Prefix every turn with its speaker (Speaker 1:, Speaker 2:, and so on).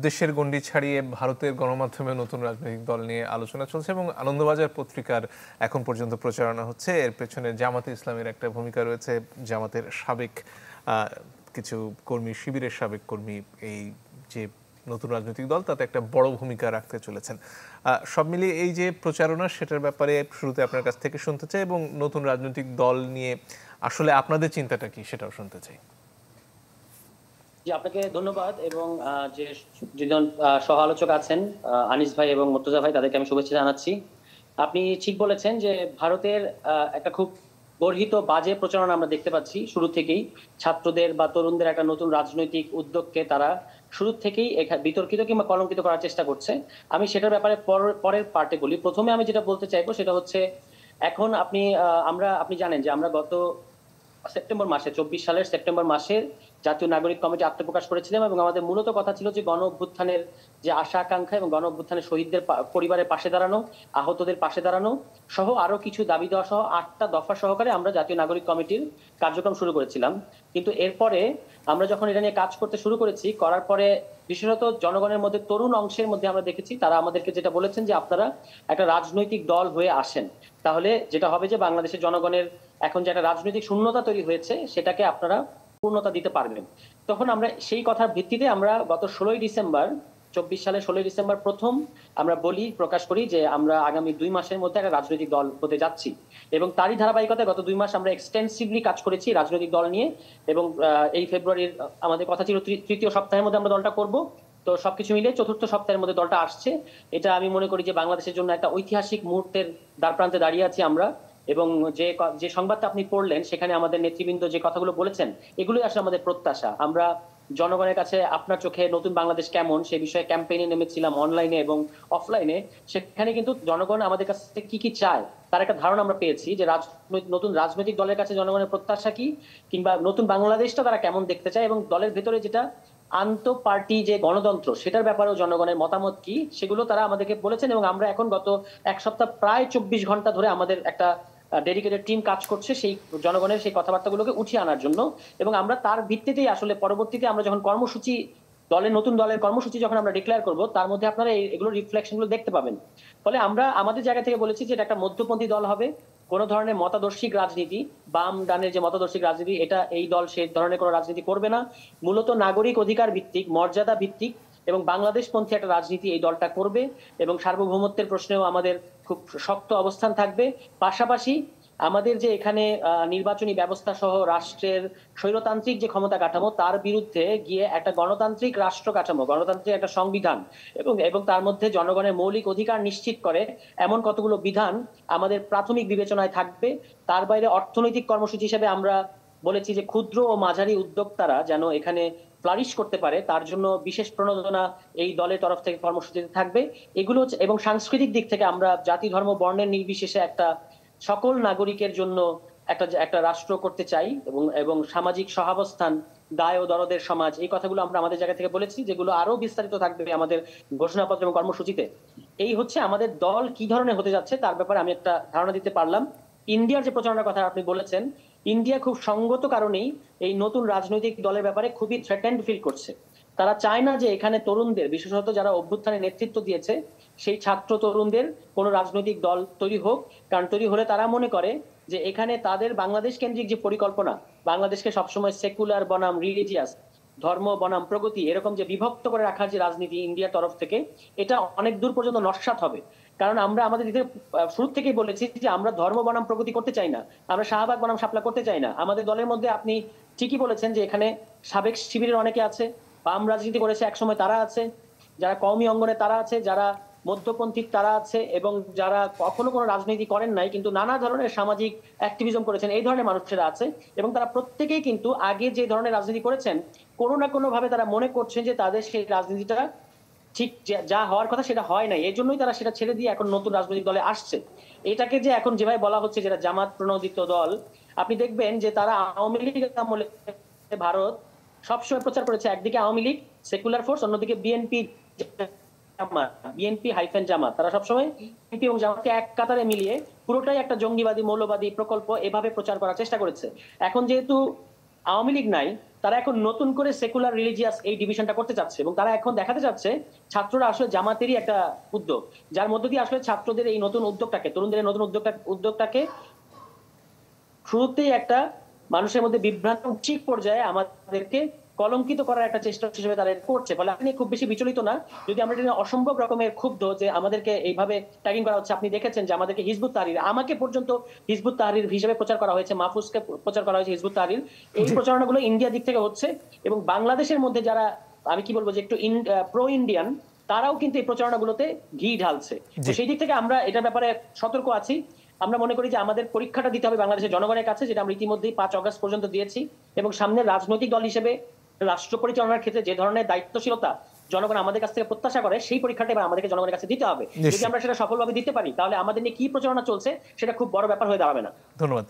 Speaker 1: দেশের গণ্ডি ছাড়িয়ে ভারতের গণমাধ্যমে নতুন রাজনৈতিক দল নিয়ে আলোচনা চলছে এবং আনন্দবাজার পত্রিকার এখন পর্যন্ত প্রচারণা হচ্ছে। এর পেছনে জামাতে ইসলামের একটা ভূমিকা রয়েছে। জামাতের সাবেক কিছু কর্মী, শিবিরের সাবেক কর্মী এই যে নতুন রাজনৈতিক দল তাতে একটা বড় ভূমিকা রাখতে চলেছেন। সব মিলিয়ে এই যে প্রচারণা, সেটার ব্যাপারে শুরুতে আপনার কাছ থেকে শুনতে চাই এবং নতুন রাজনৈতিক দল নিয়ে আসলে আপনাদের চিন্তাটা কি সেটাও শুনতে চাই।
Speaker 2: জি, আপনাকে ধন্যবাদ। এবং যে দুজন সহ আলোচক আছেন, আনিস ভাই এবং মুর্তজা ভাই, তাদেরকে আমি শুভেচ্ছা জানাচ্ছি। আপনি ঠিক বলেছেন যে ভারতের একটা খুব গর্হিত বাজে প্রচারণা আমরা দেখতে পাচ্ছি শুরু থেকেই। ছাত্রদের বা তরুণদের একটা নতুন রাজনৈতিক উদ্যোগকে তারা শুরু থেকেই বিতর্কিত কিংবা কলঙ্কিত করার চেষ্টা করছে। আমি সেটার ব্যাপারে পরের পার্টে বলি। প্রথমে আমি যেটা বলতে চাইবো সেটা হচ্ছে, এখন আপনি জানেন যে আমরা গত সেপ্টেম্বর মাসে, 24 সালের সেপ্টেম্বর মাসে জাতীয় নাগরিক কমিটি আত্মপ্রকাশ করেছিলাম এবং আমাদের মূলত কথা ছিল যে গণ অভ্যুত্থানের যে আশা আকাঙ্ক্ষা এবং গণ অভ্যুত্থানের শহীদদের পরিবারের পাশে দাঁড়ানো, আহতদের পাশে দাঁড়ানো সহ আরো কিছু দাবি দেওয়া সহ 8টা দফা সহকারে আমরা জাতীয় নাগরিক কমিটির কার্যক্রম শুরু করেছিলাম। কিন্তু এরপরে আমরা যখন এটা নিয়ে কাজ করতে শুরু করেছি, করার পরে বিশেষত জনগণের মধ্যে তরুণ অংশের মধ্যে আমরা দেখেছি তারা আমাদেরকে যেটা বলেছেন যে আপনারা একটা রাজনৈতিক দল হয়ে আসেন, তাহলে যেটা হবে যে বাংলাদেশের জনগণের এখন যে একটা রাজনৈতিক শূন্যতা তৈরি হয়েছে সেটাকে আপনারা পূর্ণতা দিতে পারবেন। তখন আমরা সেই কথার ভিত্তিতে আমরা গত 16ই ডিসেম্বর, 24 সালের 16ই ডিসেম্বর প্রথম আমরা প্রকাশ করি যে আমরা আগামী 2 মাসের মধ্যে একটা রাজনৈতিক দল হতে যাচ্ছি। এবং তারই ধারাবাহিকতায় গত 2 মাস আমরা এক্সটেন্সিভলি কাজ করেছি রাজনৈতিক দল নিয়ে। এবং এই ফেব্রুয়ারির আমাদের কথা ছিল তৃতীয় সপ্তাহের মধ্যে আমরা দলটা করব। তো সবকিছু মিলে চতুর্থ সপ্তাহের মধ্যে দলটা আসছে। এটা আমি মনে করি যে বাংলাদেশের জন্য একটা ঐতিহাসিক মুহূর্তের দ্বারপ্রান্তে দাঁড়িয়ে আছি আমরা। এবং যে যে সংবাদটা আপনি পড়লেন সেখানে আমাদের নেতৃবৃন্দ যে কথাগুলো বলেছেন, এগুলোই আসলে আমাদের প্রত্যাশা। আমরা জনগণের কাছে আপনার চোখে নতুন বাংলাদেশ কেমন সে বিষয়ে ক্যাম্পেইনে নেমেছিলাম অনলাইনে এবং অফলাইনে। সেখানে কিন্তু জনগণ আমাদের কাছে কি কি চায় তার একটা ধারণা আমরা পেয়েছি যে নতুন রাজনৈতিক দলের কাছে জনগণের প্রত্যাশা কি, কিংবা নতুন বাংলাদেশটা তারা কেমন দেখতে চায়, এবং দলের ভেতরে যেটা আন্ত পার্টি যে গণতন্ত্র সেটার ব্যাপারেও জনগণের মতামত কি, সেগুলো তারা আমাদেরকে বলেছেন। এবং আমরা এখন গত এক সপ্তাহ প্রায় 24 ঘন্টা ধরে আমাদের একটা ডেডিকেটেড টিম কাজ করছে সেই জনগণের সেই কথাবার্তাগুলোকে উঠিয়ে আনার জন্য। এবং আমরা তার ভিত্তিতেই আসলে পরবর্তীতে আমরা যখন কর্মসূচি, নতুন দলের কর্মসূচি যখন আমরা ডিক্লেয়ার করব, তার মধ্যে আপনারা এগুলো রিফ্লেকশন গুলো দেখতে পাবেন। ফলে আমরা আমাদের জায়গা থেকে বলেছি যে এটা একটা মধ্যপন্থী দল হবে। কোনো ধরনের মতাদর্শিক রাজনীতি, বাম ডানের যে মতাদর্শিক রাজনীতি, এই দল সেই ধরনের কোনো রাজনীতি করবে না। মূলত নাগরিক অধিকার ভিত্তিক, মর্যাদা ভিত্তিক এবং বাংলাদেশপন্থী একটা রাজনীতি এই দলটা করবে। এবং সার্বভৌমত্বের প্রশ্নেও আমাদের খুব শক্ত অবস্থান থাকবে। পাশাপাশি আমাদের যে এখানে নির্বাচনী ব্যবস্থা সহ রাষ্ট্রের স্বৈরতান্ত্রিক যে ক্ষমতা কাঠামো, তার বিরুদ্ধে গিয়ে একটা গণতান্ত্রিক রাষ্ট্র কাঠামো, গণতান্ত্রিক একটা সংবিধান এবং এবং তার মধ্যে জনগণের মৌলিক অধিকার নিশ্চিত করে এমন কতগুলো বিধান আমাদের প্রাথমিক বিবেচনায় থাকবে। তার বাইরে অর্থনৈতিক কর্মসূচি হিসেবে আমরা বলেছি যে ক্ষুদ্র ও মাঝারি উদ্যোক্তারা যেন এখানে ফ্লারিশ করতে পারে তার জন্য বিশেষ প্রণোদনা এই দলের তরফ থেকে কর্মসূচিতে থাকবে। এগুলো এবং সাংস্কৃতিক দিক থেকে আমরা জাতি ধর্ম বর্ণের নির্বিশেষে একটা সকল নাগরিকের জন্য একটা একটা রাষ্ট্র করতে চাই। এবং এবং সামাজিক সহাবস্থান, দায় ও দরদের সমাজ, এই কথাগুলো আমরা আমাদের জায়গা থেকে বলেছি, যেগুলো আরো বিস্তারিত থাকবে আমাদের ঘোষণাপত্র এবং কর্মসূচিতে। এই হচ্ছে আমাদের দল কি ধরনের হতে যাচ্ছে তার ব্যাপারে আমি একটা ধারণা দিতে পারলাম। ইন্ডিয়ার যে প্রচারণার কথা আপনি বলেছেন, ইন্ডিয়া খুব সঙ্গত কারণেই এই নতুন রাজনৈতিক দলের ব্যাপারে খুবই থ্রেটেন্ড ফিল করছে। তারা চায় না যে এখানে তরুণদের, বিশেষত যারা অভ্যুত্থানে নেতৃত্ব দিয়েছে সেই ছাত্র তরুণদের কোন রাজনৈতিক দল তৈরি হোক। কারণ তৈরি হলে তারা মনে করে যে এখানে তাদের বাংলাদেশ কেন্দ্রিক যে পরিকল্পনা, বাংলাদেশকে সবসময় সেকুলার বনাম রিলিজিয়াস, ধর্ম বনাম প্রগতি, এরকম যে বিভক্ত করে রাখার যে রাজনীতি ইন্ডিয়ার তরফ থেকে, এটা অনেক দূর পর্যন্ত নস্যাৎ হবে। কারণ আমরা আমাদের দিকে শুরু থেকেই বলেছি যে আমরা ধর্ম বনাম প্রগতি করতে চাই না, আমরা শাহবাগ বনাম শাপলা করতে চাই না। আমাদের দলের মধ্যে আপনি ঠিকই বলেছেন যে এখানে সাবেক শিবিরের অনেকে আছে, বাম রাজনীতি করেছে একসময় তারা আছে, যারা কওমি অঙ্গনে তারা আছে, যারা মধ্যপন্থী তারা আছে, এবং যারা কখনো কোনো রাজনীতি করেন নাই কিন্তু নানা ধরনের সামাজিক অ্যাক্টিভিজম করেছেন, এই ধরনের মানুষেরা আছে। এবং তারা প্রত্যেকেই কিন্তু আগে যে ধরনের রাজনীতি করেছেন কোনো না কোনো ভাবে তারা মনে করছেন যে তাদের সেই রাজনীতিটা ঠিক যা হওয়ার কথা সেটা হয় নাই, এই জন্যই তারা সেটা ছেড়ে দিয়ে এখন নতুন রাজনৈতিক দলে আসছে। এটাকে যে এখন যেভাবে বলা হচ্ছে যেটা জামাত প্রণোদিত দল, আপনি দেখবেন যে তারা আওয়ামী লীগ আমলে ভারত সবসময় প্রচার করেছে একদিকে আওয়ামী লীগ সেকুলার ফোর্স, অন্যদিকে বিএনপি জামাত, বিএনপি হাইফেন জামাত, তারা সবসময় বিএনপি এবং জামাতকে এক কাতারে মিলিয়ে পুরোটাই একটা জঙ্গিবাদী মৌলবাদী প্রকল্প এভাবে প্রচার করার চেষ্টা করেছে। এখন যেহেতু আওয়ামী লীগ নাই, তারা এখন নতুন করে সেকুলার রিলিজিয়াস এই ডিভিশনটা করতে চাচ্ছে, এবং তারা এখন দেখাতে চাচ্ছে ছাত্ররা আসলে জামাতেরই একটা উদ্যোগ, যার মধ্য দিয়ে আসলে ছাত্রদের এই নতুন উদ্যোগটাকে, তরুণদের এই নতুন উদ্যোগটাকে শুরুতেই একটা মানুষের মধ্যে বিভ্রান্ত ঠিক পর্যায়ে আমাদেরকে কলঙ্কিত করার একটা চেষ্টা হিসেবে তারা করছে। ফলে আপনি খুব বেশি বিচলিত না, যদি আমরা এটা নিয়ে অসম্ভব রকমের ক্ষুব্ধ যে আমাদেরকে এইভাবে ট্যাগিং করা হচ্ছে। আপনি দেখেছেন যে আমাদেরকে হিজবুত তাহরির, আমাকে পর্যন্ত হিজবুত তাহরির হিসেবে প্রচার করা হয়েছে, মাহফুজকে প্রচার করা হয়েছে হিজবুত তাহরির। এই প্রচারণাগুলো ইন্ডিয়া দিক থেকে হচ্ছে, এবং বাংলাদেশের মধ্যে যারা আমি কি বলবো যে একটু প্রো ইন্ডিয়ান, তারাও কিন্তু এই প্রচারণাগুলোতে ঘি ঢালছে। তো সেই দিক থেকে আমরা এটার ব্যাপারে সতর্ক আছি। আমরা মনে করি যে আমাদের পরীক্ষাটা দিতে হবে বাংলাদেশের জনগণের কাছে, যেটা আমরা ইতিমধ্যেই 5 আগস্ট পর্যন্ত দিয়েছি, এবং সামনের রাজনৈতিক দল হিসেবে রাষ্ট্র পরিচালনার ক্ষেত্রে যে ধরনের দায়িত্বশীলতা জনগণ আমাদের কাছ থেকে প্রত্যাশা করে, সেই পরীক্ষাটা এবার আমাদেরকে জনগণের কাছে দিতে হবে। যদি আমরা সেটা সফলভাবে দিতে পারি, তাহলে আমাদের নিয়ে কি প্রচারণা চলছে সেটা খুব বড় ব্যাপার হয়ে দাঁড়াবে না।
Speaker 1: ধন্যবাদ।